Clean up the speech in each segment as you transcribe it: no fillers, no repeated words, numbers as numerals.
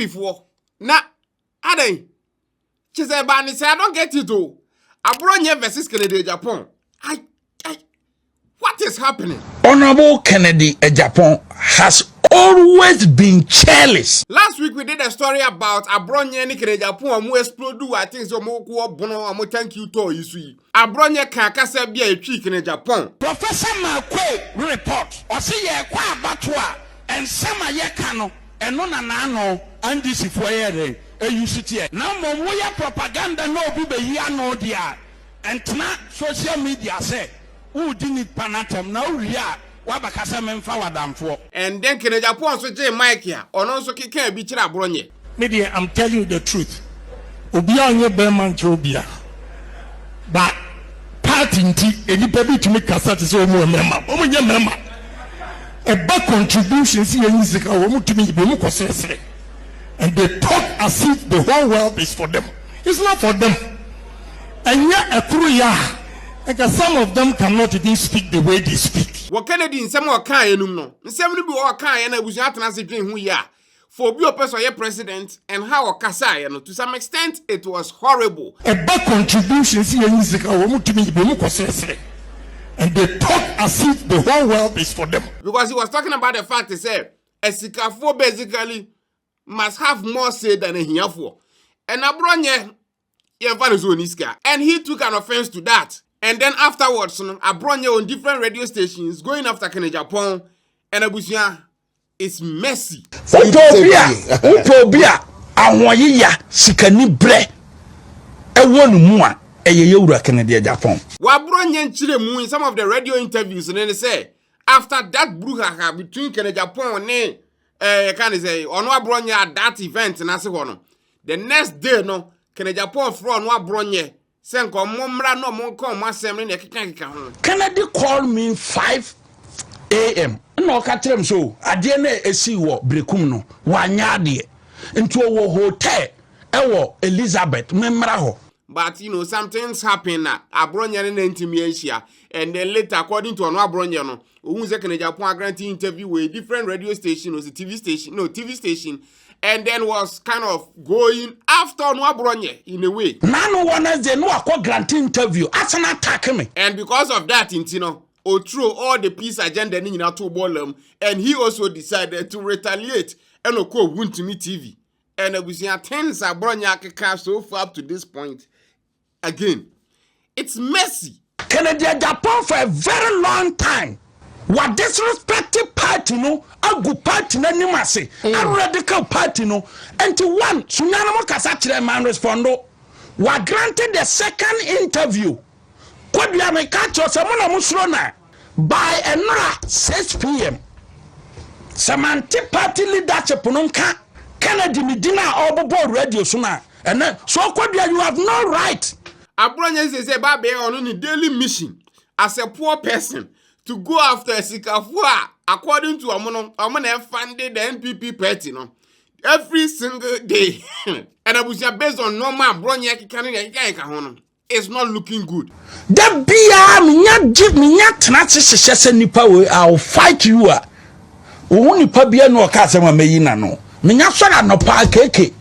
NPP for. Na, Ade. She said, Barney said, I don't get it though. Abronye versus Kennedy Agyapong. What is happening? Honorable Kennedy Agyapong has always been careless. Last week we did a story about Abronye and Kennedy Agyapong who explode. I think so more bono thank you to you. Abronye can kasa be a trick in Agyapong. Professor Makwe report. O say ye kwa abatwa and sama ye kano eno na no and this for here UCT. Now mo ya propaganda no bi be yi ano dia. And na social media say who didn't panatem now ria wabakasa memfa wadamfo. And then Kennedy Agyapong so J Mike here or also kika bi kira Abronye. Media, I'm telling you the truth. Obia onye beman chobia. But party nti enipa bi tumi kasa te so omo member. Omo nye member. A back contribution see any zika omo tumi be mu kosesere. And they talk as if the whole world is for them. It's not for them. And yet a true ya. Because some of them cannot even speak the way they speak. What Kennedy in some more kind no. Some will be all kind and I was not answering who ya. For be a person president and how Kasai, to some extent it was horrible. A back contribution see any zika omo tumi be mu kosesere. And they talk as if the whole world is for them. Because he was talking about the fact he said a sikafo basically must have more say than a hiyafo. And Abronye and he took an offense to that. And then afterwards, Abronye on different radio stations going after Kennedy Agyapong and Abusia is messy. Utopia, Awoya, Sikani Bre, a one more, a Yura Kennedy Agyapong. Abronye and Chilemu in some of the radio interviews, and then they say, after that brouhaha between Kennedy Agyapong and can say, on Abronye at that event, and I say, the next day, no, Kennedy Agyapong from Abronye. Kennedy called me 5 a.m. No catch them so. I didn't see what Brekum no. Wanyadi into a hotel. Ewo Elizabeth Memraho. But you know, something's happen now. Abronye and intimidation. And then later, according to Abronye, no, who's a Kennedy Agyapong granting interview with different radio station, was a TV station. And then was kind of going after Abronye in a way. Nano one as they know a grant interview. As an attack me. And because of that, Intino, through all the peace agenda in our two ballroom, and he also decided to retaliate and went to me TV. And it was things Abronye can so far up to this point. Again, it's messy. Kennedy Agyapong for a very long time. What disrespected party no, a good party na nimase, a radical party no, and to one Sunyanamo Kasachre man respondo. What granted the second interview. Could you have catch or someone musrona by another 6 p.m. Samanti party leadership nunca Kennedy Medina or board radio sooner. And then so could you have no right. Abronye is a baby on a daily mission as a poor person. To go after Sikafua, according to Amon funded the NPP party, no, every single day. And I was based on normal Abronye Canada, it's not looking good. That I'll fight you. Only Pabia no Casama Mayina no. Minasara no pa keke.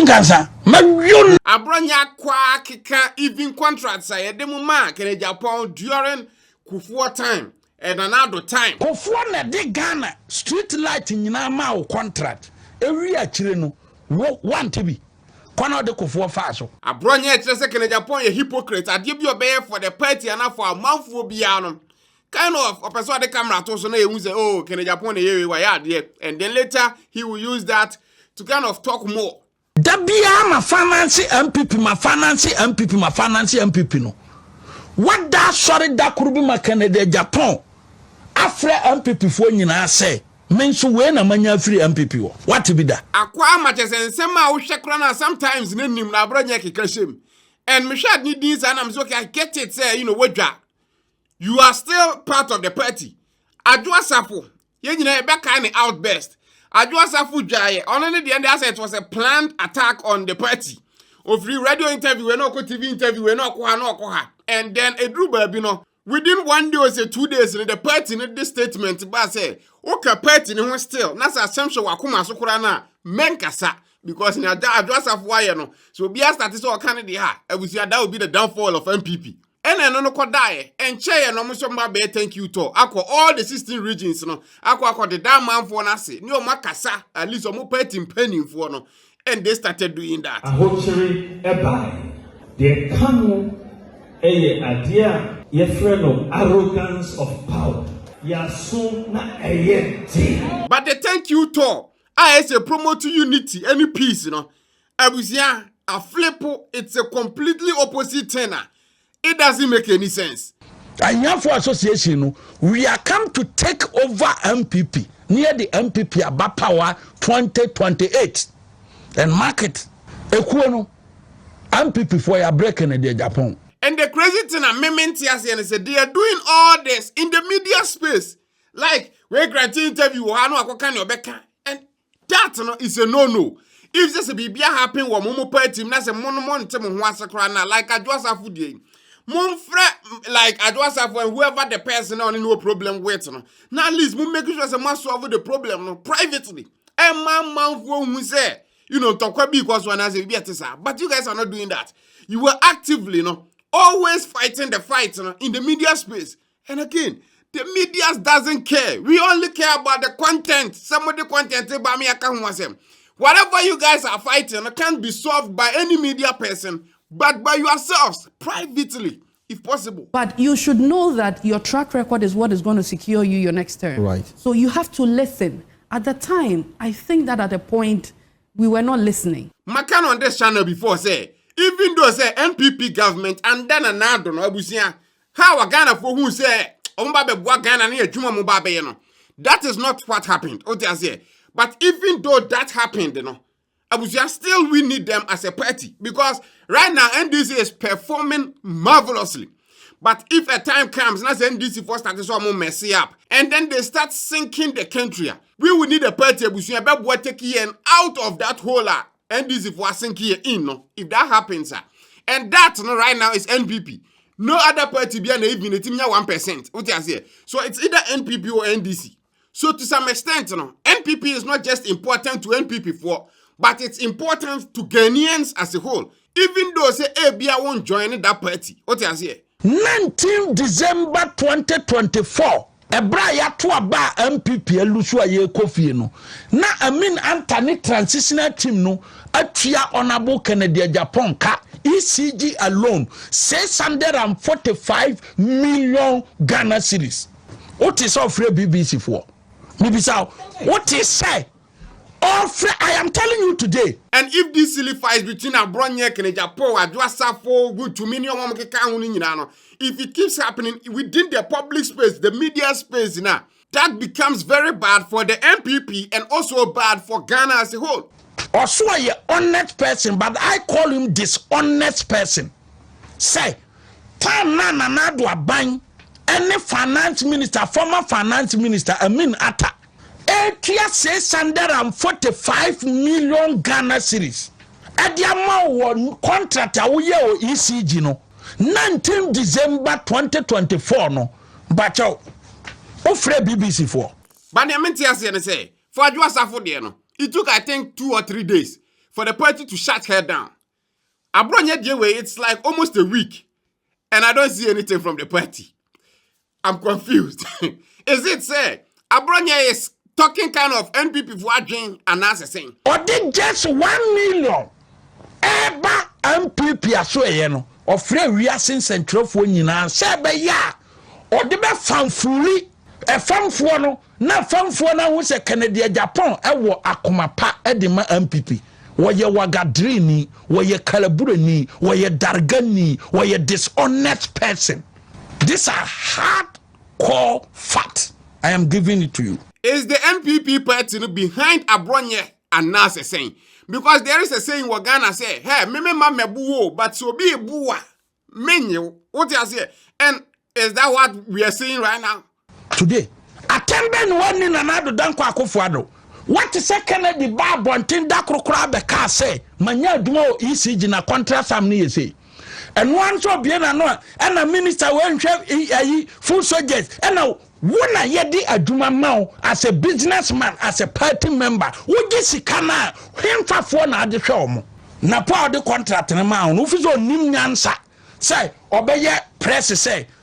Cancer. Abronye kwa kika even contracts I demo mark in Japan during Kufuor time and another time. Kufuor na de Ghana street light in Nama contract. Every actually no one TV. Kono de Kufuor faso. Abronye just second Japan a hypocrite. I give you a bear for the party and for a mouthful beyond. Kind of a person the camera to so you say, oh, Kennedy Agyapong and then later he will use that to kind of talk more. Dabia ma finance MPP ma finance MPP ma finance MPP no. What that sorry that could be ma Kennedy Agyapong. After MPP for nyina say menso we na manya free MPP wo. What be that? Akwa matches and some ma wo hwekra na sometimes nim na Abronye keka shem. And me shad need this and I'm so okay I get it say you know wadwa. You are still part of the party. Adwa Sapo. Ye nyina e be kind outburst. Agyapong Abronye, only the end it was a planned attack on the party. Of free radio interview, we no TV interview, we no koha. And then a drew baby no within 1 day or say 2 days, the party in this statement, but say, okay, party in still. That's a assumption wakuma sukurana menkasa because in a address of why no. So be a status or Canada, I will see that will be the downfall of NPP. And then no could die and chair no much thank you to all the 16 regions no. Ako the damn man for nasi. No makasa at least a more party penny for no. And they started doing that. A hocheri ebai. The kanu eye idea ye friend of arrogance of power. But the thank you to I say promote unity, any peace, you know. I was a flip, it's a completely opposite tenor. It doesn't make any sense. And for association, we are come to take over MPP near the MPP about power 2028 and market. Ekuono MPP for your breaking in the Japan. And the crazy thing amendment here said they are doing all this in the media space. Like we granted interview and that is a no. If this be happen wa momo party na se mono ntem ho asakra na like adwasafo dey. Monfre like adwasafo and whoever the person on no problem with no. Now at least make sure say man solve the problem no privately. And man who say tokwa because one has a be but you guys are not doing that. You were actively always fighting the fight in the media space. And again, the media doesn't care. We only care about the content. Some of the content about me whatever you guys are fighting can't be solved by any media person, but by yourselves, privately, if possible. But you should know that your track record is what is going to secure you your next term. Right. So you have to listen. At the time, I think that at a point, we were not listening. Makan on this channel before say, even though say NPP government and then another how a Ghana for who say that is not what happened. But even though that happened, still we need them as a party because right now NDC is performing marvelously. But if a time comes, now NDC first start to messy up, and then they start sinking the country, we will need a party out of that hole. NDC for sinking in. If that happens, and that right now is NPP. No other party be an even 1%. So it's either NPP or NDC. So to some extent, NPP is not just important to NPP for, but it's important to Ghanaians as a whole. Even though say ABI won't join that party. 19 December 2024. Ebraya to aba MPP elusu aye kofi no. Na Amin Anthony transitional team no atua honorable Kennedy Agyapong ka ECG alone 645 million Ghana cedis. What is offer BBC for? Mibisa, what is say? I am telling you today. And if this silly fight between Abronye and Agyapong, Adwasafo, good to many if it keeps happening within the public space, the media space now, that becomes very bad for the NPP and also bad for Ghana as a whole. Also a honest person, but I call him dishonest person. Say, time na do a bang any finance minister, former finance minister, Amin Atta. 645 million Ghana cedis. Adiama won contract awuye o ECG no 19 December 2024 no. Bacho ofre BBC for. But the mentia say for Adwasafo there no. It took I think 2 or 3 days for the party to shut her down. Abronye the way it's like almost a week, and I don't see anything from the party. I'm confused. Is it say Abronye is talking kind of NPP for Adwin and as saying? Or did just 1 million eba MPP aso no ofre wiase central for nyina say be ya or de be fanfuli e fanfo no na fanfo na hu se Kennedy Agyapong ewo akomapa e de ma MPP woye wagadrini woye kalaburani woye dargani woye dishonest person. These are hardcore facts. I am giving it to you. Is the NPP party behind Abronye and Nasa saying? Because there is a saying what Ghana say, hey, me buo, but so be a bua. Menu, what you say? And is that what we are saying right now? Today, attending one in another danko akufwado. What is second the bar bontin da krokra be ka say, manya dumo ECG na contract family say. and one so be na no and a minister when full soldiers and now wona yedi adwuma ma as a businessman, as a party member, wo gi sika na hemfafo na ade hwe omo na pa de contract na ma no fi so nim nyansa say obeye press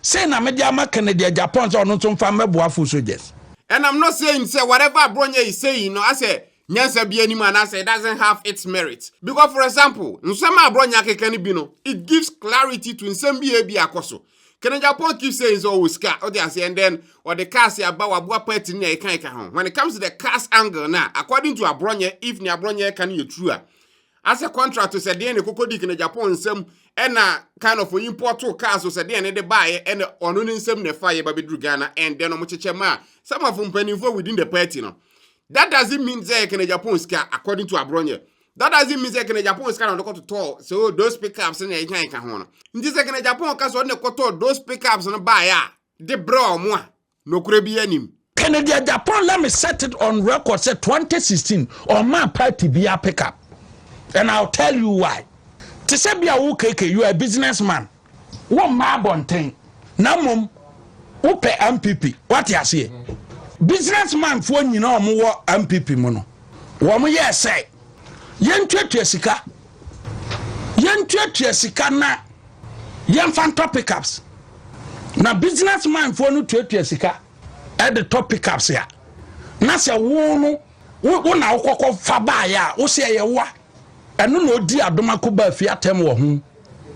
say na media ama Canada Japan so no so mfa meboa full soldiers. And I'm not saying say whatever Abronye is saying, I say nyansa bi ani man, I say it doesn't have its merits. Because for example, nsema Abronye akekani bi no, it gives clarity to nsem bi ebi akoso. Can Japan keep saying it's always car, or they say, and then or the cast about what party near can. When it comes to the cast angle now, according to Abronye, if ni Abronye can you true. As a contract to say the Kokodik in Japan some and kind of import to cars so say the buy and on some the fire baby Drugana and then on some of them penny for within the party no. That doesn't mean they can Japan car according to Abronye. That doesn't mean they can Japan car on the to talk. So those pickups in the can. In this second Japan cars on the koto those pickups on the buyer. The bro moi no crebi anim. Canada Japan, let me set it on record say 2016 or my party be a pickup. And I'll tell you why. To say be a ukeke, you are a businessman. One marbon thing. Now mum upe NPP. What you say? Businessman for you know more NPP mono. One year say yen sika. Yen sika na yen fan top pickups. Na businessman for no sika at the top pickups here. Na se wo na ukoko faba ya wo se ye wa. Eno no di adomako ba fi atem wo ho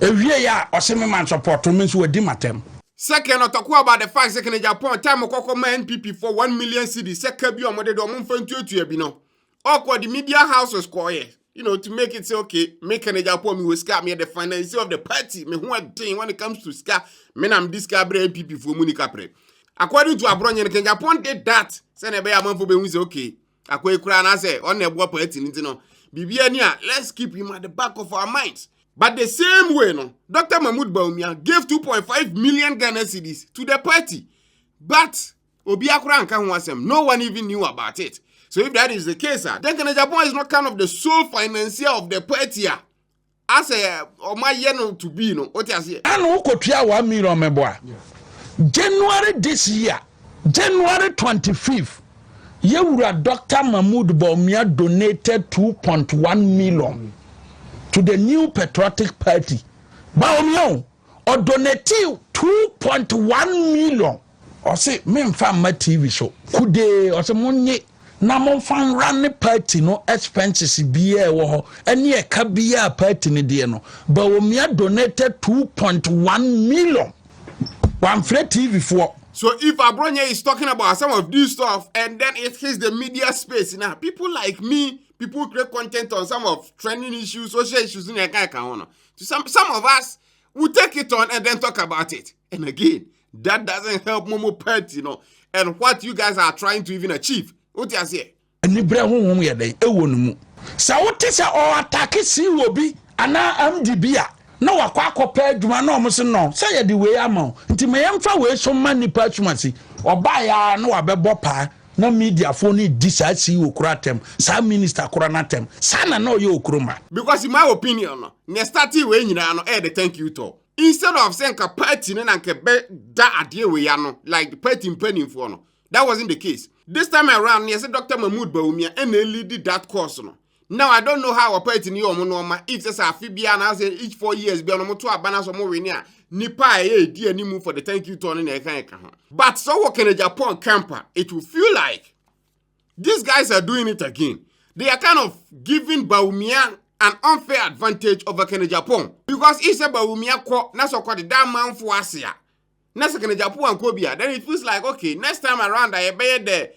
ewie ya oseme man support me so wadi matem. Second, not talk about the fact that in Japan time okoko ma NPP for 1 million cedis seka bi omode do mo fantuatu bi no. Okwa the media houses quiet, to make it say okay, make in Japan me we scam me the finance of the party me who thing when it comes to ska me am discover NPP for Monica Pre. According to Abronye in Japan did that. Say na be amanfo be hu say okay. Akwa ekura na say on na ebo party nti no. Bibiania, let's keep him at the back of our minds. But the same way, no, Dr. Mahmoud Bawumia gave 2.5 million Ghana cedis to the party. But Obiakura Nkanwasem, no one even knew about it. So if that is the case, then Japan is not kind of the sole financier of the party. As a my yeno to be, no, what you say? And Okotia 1 million meboa. January this year, January 25th. Yewura Dr. Mahmoud Bawumia donated 2.1 million to the new patriotic party. Bawumia or donated 2.1 million. Or say me mfa ma TV show. Kude or say monye na mo fan run party no expenses biye wo ho. Ene e ka biya party ne de no. Bawumia donated 2.1 million. One free TV for. So if Abronye is talking about some of this stuff and then it hits the media space now, people like me, people create content on some of trending issues, social issues in the some of us will take it on and then talk about it. And again, that doesn't help Momo Pet, and what you guys are trying to even achieve. What you say? So what is our attack si obi ana MDB no wakwa pa adwuma no mo se no say ye the way ama nti me yemfa we so mani pa atwumasi oba ya no wabebo pa na media phone disasi okuratem sa minister koranatem sana no ye okroma. Because in my opinion no ne start we nyina no the thank you to instead of saying ka party na nke be da ade we ya no like the party penning for no that wasn't the case this time around. Yes, Dr. Mahmoud Bawumia and lead that course no. Now I don't know how a party ni omo no ma if say afibia na say each 4 years be on mo to abana so mo we ni a nipa di animu for the thank you turn na kan ka. But so work in Japan camper, it will feel like these guys are doing it again. They are kind of giving Bawumia an unfair advantage over Kenya Japan because if say Bawumia ko na so ko the damn man for Asia na say Kenya Japan ko bia, then it feels like okay next time around I be the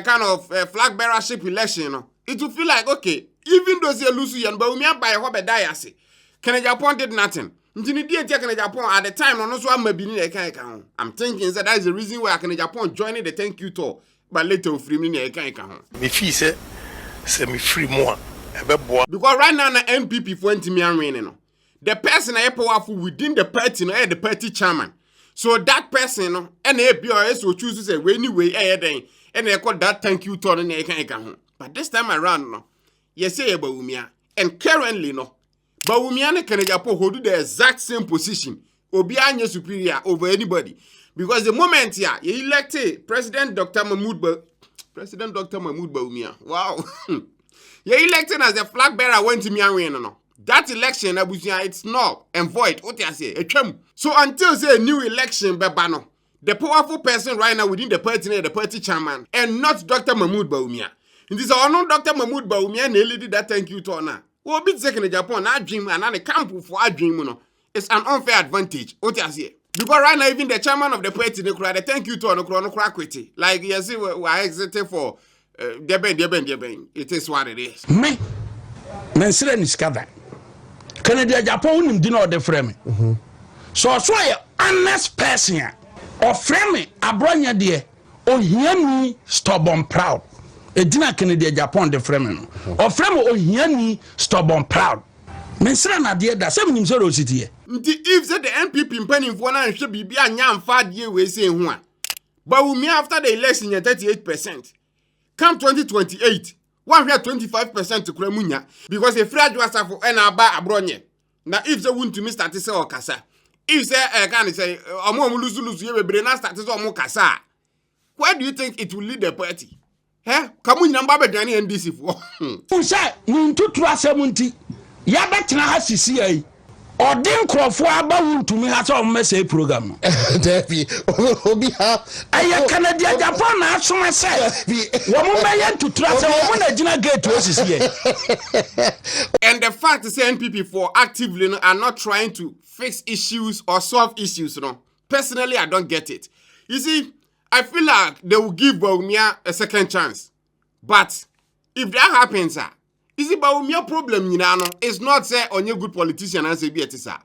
kind of flag bearership election. It will feel like okay, even though they lose you, but we by what diase. Kenya Japan did nothing. Kenya Japan at the time, I'm thinking that is the reason why Kenya Japan joining the thank you tour, but later free me. Me fee say me free more. Because right now the NPP for winning. The person is powerful within the party, the party chairman. So that person, and ABRS will choose to say anyway, and they call that thank you tour. But this time around, no, you say Bawumia, and currently, no, But Umiane Agyapong hold the exact same position. Obi anye superior over anybody. Because the moment here, you elected President Dr. Mahmoud Bawumia. Wow. You elected as the flag bearer went to me no. That election, it's null and void. What I say? So until say a new election, Bebano, the powerful person right now within the party chairman, and not Dr. Mahmoud Bawumia. It is our no Dr. Mahmoud Bawumia nearly did that thank you to honor. What be taken in Japan, I dream and I camp for our dream. It's an unfair advantage. What I say? Because right now, even the chairman of the party, they thank you to honor Kwiti. Like you see, we exited for Deben. It is what it is. Me, Mensire Niskada. Canada Japan him dinner the frame. So I honest person or frame Abronye dear or hear me stubborn proud. A dinner Canada Japan the frame or frame or hear me stubborn proud. Mensire na dear that 7 him so city. If the NPP penning for now should be a young 5 year we say one. But we after the election 38%. Come 2028. 125% to Kremunya because a free was for Abronye. Now, if they want to miss that, is all Kasa. If they can say, lose, you will not start to Kasa. Where do you think it will lead the party? Eh? Come on, number Johnny and this for. Who said, to trust 70? Yabat na CCA. Or then Crawford about to me has all message program. Debbie, I Canada Japan, as soon as I say, woman to trust a woman I did not get to us here. And the fact is, NPP for actively are not trying to fix issues or solve issues. Personally, I don't get it. You see, I feel like they will give Bawumia a second chance. But if that happens, is it Bawumia problem, it's not say on your good politician and say be it, sir.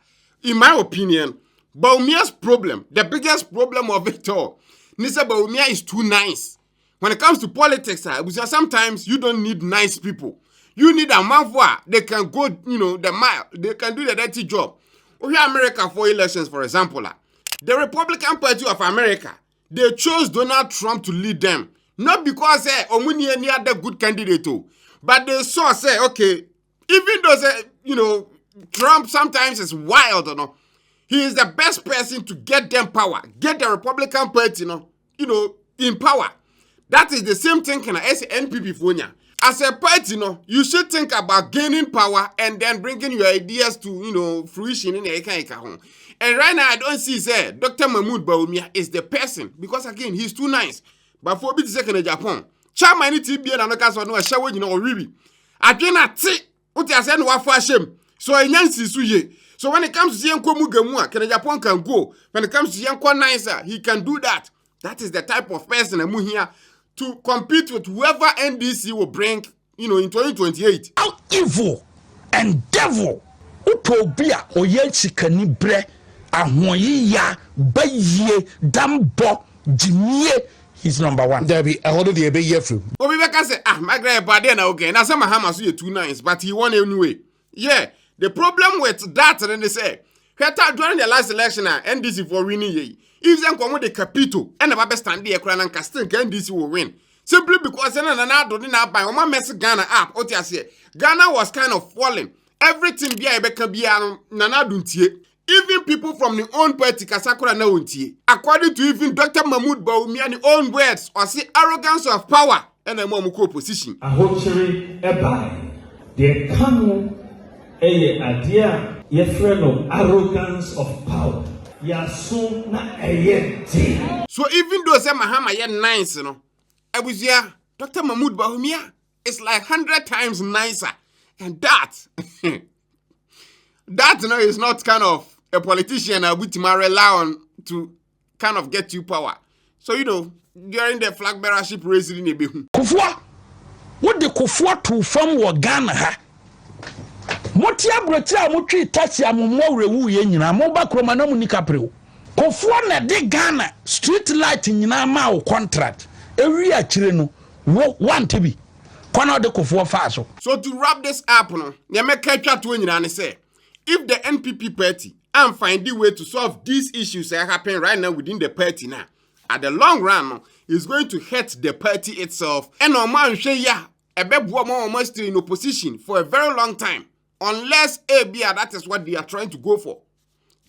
In my opinion, Bawumia's problem, the biggest problem of it all, Nisa Bawumia is too nice. When it comes to politics, sometimes you don't need nice people. You need a man for they can go, the mile. They can do the dirty job. We have America for elections, for example. The Republican Party of America, they chose Donald Trump to lead them. Not because any other good candidate, but they saw, okay, even though, Trump sometimes is wild, he is the best person to get them power, get the Republican Party, in power. That is the same thing as NPP for you. As a party, you should think about gaining power and then bringing your ideas to, fruition in the And right now, I don't see, Dr. Mahmoud Bawumia is the person, because again, he's too nice. But for the second in Japan, Chairman TB and another no a shower, really. I cannot see what I said, no for shame. So I yancy suye. So when it comes to Yanko Mugamua, Japan can go. When it comes to Yanko Nicer, he can do that. That is the type of person I'm here to compete with whoever NDC will bring, in 2028. How evil and devil Utopia or Yelsikani bre ahoya baye dambo jimie. He's number one. Debbie, I hold the baby year through. But we can say, Magraheb, but then again, now some Hamas you too nice, but he won anyway. Yeah, the problem with that, and they say, during the last election, NDC for winning ye. If they come with the capital, and the Baba stand there, Kran and Castle, NDC will win. Simply because don't buy my mess Ghana up. What I say, Ghana was kind of falling. Everything be a better be Nana Duntie. Even people from the own party, Kasakura Naunti, according to even Dr. Mahmoud Bawumia's own words, or see arrogance of power and a Momuko position. Ahochiri ebai, the kanu eye idea ye friend of arrogance of power. Yasu na eye. So even though say Mahama ye nice, I was here, Dr. Mahmoud Bawumia is like 100 times nicer, and that is not kind of a politician which might rely on to kind of get you power. So, during the flag bearership race in Ebehu. Kufwa, what the Kufwa to from Ghana ha? Motia Bretia Mutri Tasia Mumore Wu Yenina, Moba Cromanomu Nicaprio. Kufwa na de Ghana, street light in Yinama contract. Every Chireno, one TB. Kwana de Kufwa Faso. So, to wrap this up, you make catch up to and say, if the NPP party and find the way to solve these issues that happen right now within the party now, at the long run, it's going to hurt the party itself. And no man say, yeah, a bad woman almost in opposition for a very long time. unless that is what they are trying to go for.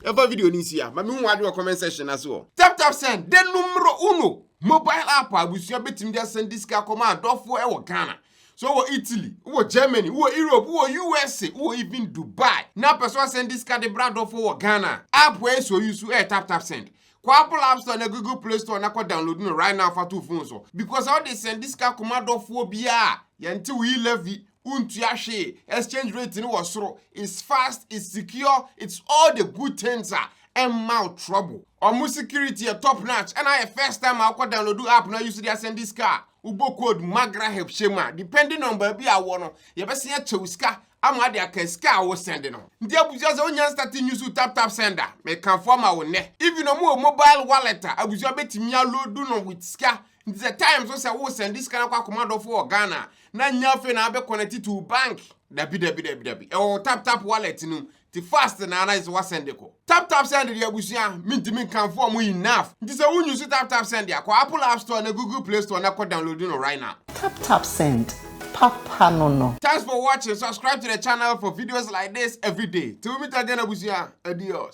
Every video ni here. Mami who your comment section as well. Tap send. Den numero uno. Mobile app abusia betimi dia send this car command dofo e wo Ghana. So wo Italy, wo Germany, wo Europe, wo USA, wo even Dubai. Na person send this car the brand dofo wo Ghana. App where so use tap send. Kwa Apple App Store na Google Play Store na kwa download no right now for two phones so. Because how they send this car command dofo bia. Yanti we levy untuashe exchange rate in was it's fast, it's secure, it's all the good things and mouth trouble. Almost security a top notch. And I first time I could download the app now you see they send this car. Ubo code Magraheb Shema. Depending on baby I want you better see a choska. I'm at the ska was sending on. There was just only starting use to tap sender. Me confirm our net. Even no more mobile wallet. I was your bet me load do no with ska. The times also I send this kind of command for Ghana. Na nyafe na be connected to bank. Dabi. Oh tap wallet no. The fast na is what send ko. Tap send the abusia. Min can form enough. This a use tap send ya. Ko Apple App Store na Google Play Store na ko download no right now. Tap send. Papa no. Thanks for watching. Subscribe to the channel for videos like this every day. Till we meet again abusia. Adios.